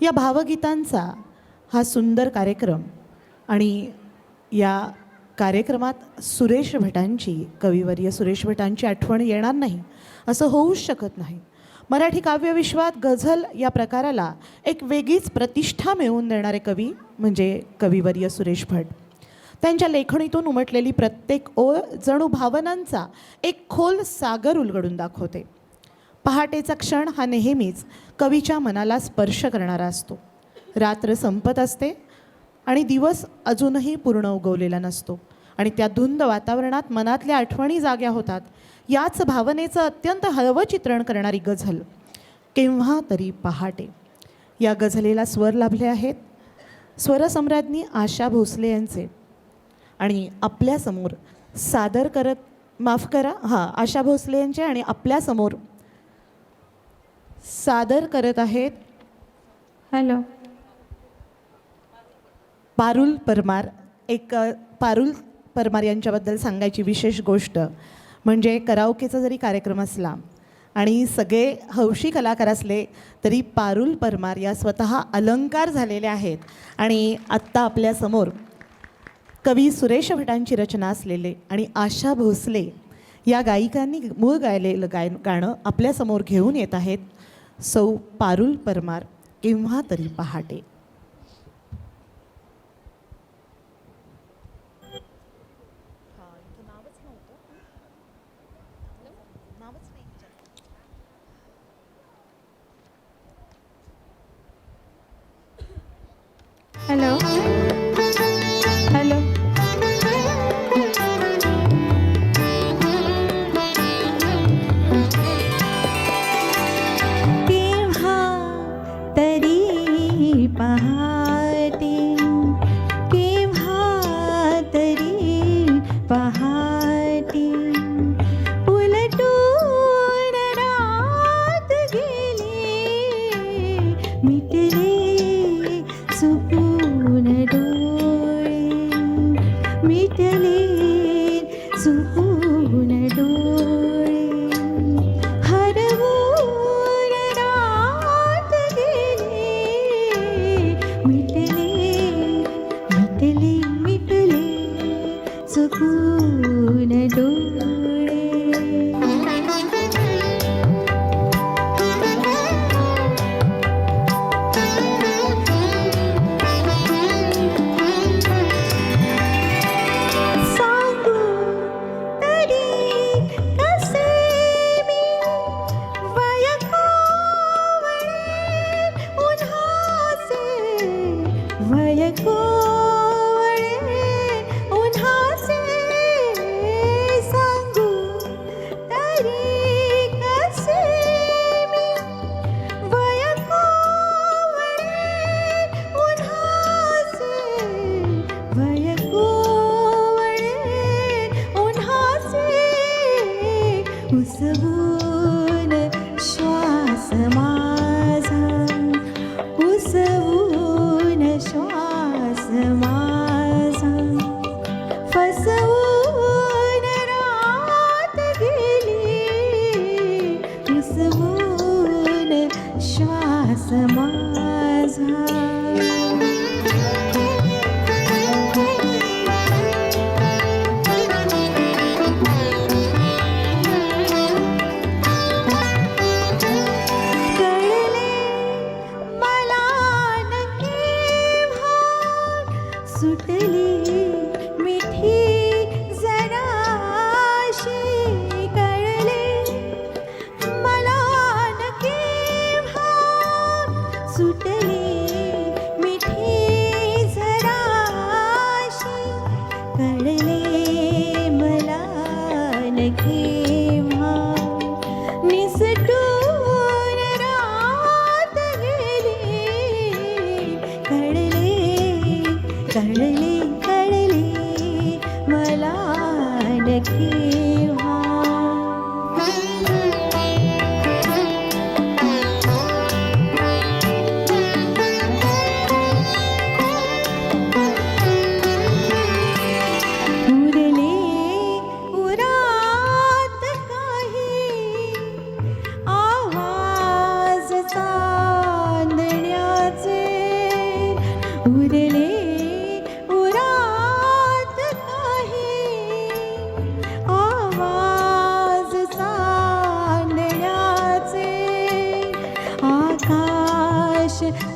या भावगीतांचा हा सुंदर कार्यक्रम आणि या कार्यक्रमात सुरेश भटांची, कविवर्य सुरेश भटांची आठवण येणार नाही असं होऊच शकत नाही. मराठी काव्यविश्वात गझल या प्रकाराला एक वेगळीच प्रतिष्ठा मिळवून देणारे कवी म्हणजे कविवर्य सुरेश भट. त्यांच्या लेखणीतून उमटलेली प्रत्येक ओळ जणू भावनांचा एक खोल सागर उलगडून दाखवते. पहाटेचा क्षण हा नेहमीच कवीच्या मनाला स्पर्श करणारा असतो. रात्र संपत असते आणि दिवस अजूनही पूर्ण उगवलेला नसतो आणि त्या धुंद वातावरणात मनातल्या आठवणी जाग्या होतात. याच भावनेचं अत्यंत हळवं चित्रण करणारी गझल केव्हा तरी पहाटे. या गझलेला स्वर लाभले आहेत स्वरसम्राज्ञी आशा भोसले यांचे आणि आपल्यासमोर सादर करत, माफ करा, आशा भोसले यांचे आणि आपल्यासमोर सादर करत आहेत हॅलो पारुल परमार. एक पारुल परमार यांच्याबद्दल सांगायची विशेष गोष्ट म्हणजे कराओकेचा जरी कार्यक्रम असला आणि सगळे हौशी कलाकार असले तरी पारुल परमार या स्वतः अलंकार झालेल्या आहेत. आणि आत्ता आपल्यासमोर कवी सुरेश भटांची रचना असलेले आणि आशा भोसले या गायिकांनी मूळ गायलेलं गाणं आपल्यासमोर घेऊन येत आहेत सौ पारुल परमार, केव्हा तरी पहाटे. हॅलो हॅलो केव्हा तरी पहाटे, केव्हा तरी पहाटे, उलटून रात गेली, मिटले चुकून डोळे, मिटले चुकून डोळे, हरवून रात गेली, मिटले मिटले मिटले चुकून डोळे. वय कोवळे उन्हाचे, सांगू तरी कसे मी, वय कोवळे उन्हाचे, वय कोवळे उन्हाचे, उसवून श्वास माझा, उसवून श्वास माझा, फसवून रात गेली, उसवून श्वास माझा. सुटली मिठी जराशी, कळले मला न केव्हा, सुटली मिठी जराशी, कळले मला न केव्हा, निसटून रात गेली, कळले कळले कळले मला न केव्हा. उरले उरात काही आवाज चांदण्याचे,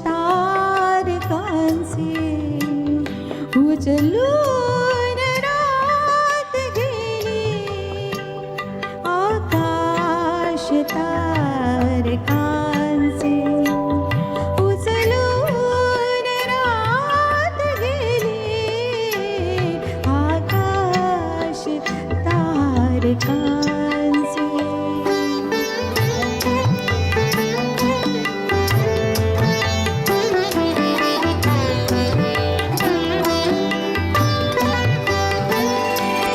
तारकांचे उचलून रात गेली आकाश तारकांचे उचलून रात गेली आकाश तारकांचे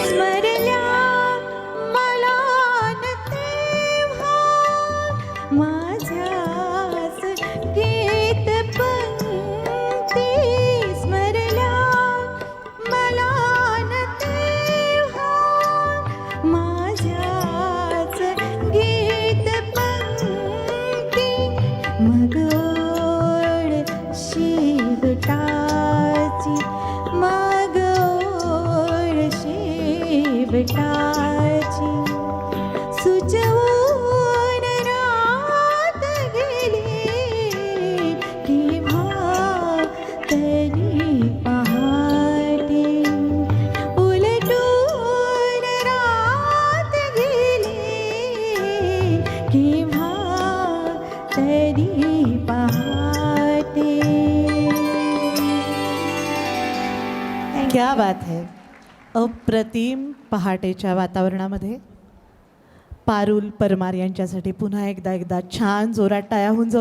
स्मरल्या मला न तेव्हा माझ्याच गीत पंक्ती स्मरल्या मला न तेव्हा माझ्याच गीत पंक्ती मग ओढ शेवटाची मग ओढ शेवटाची सुचवून रात गेली केव्हा तरी पहाटे उलटून रात गेली केव्हा तरी पहाटे क्या बात है. अप्रतिम पहाटेच्या वातावरणामध्ये पारुल परमार यांच्यासाठी पुन्हा एकदा छान जोरात टाळ्या होऊन जाऊ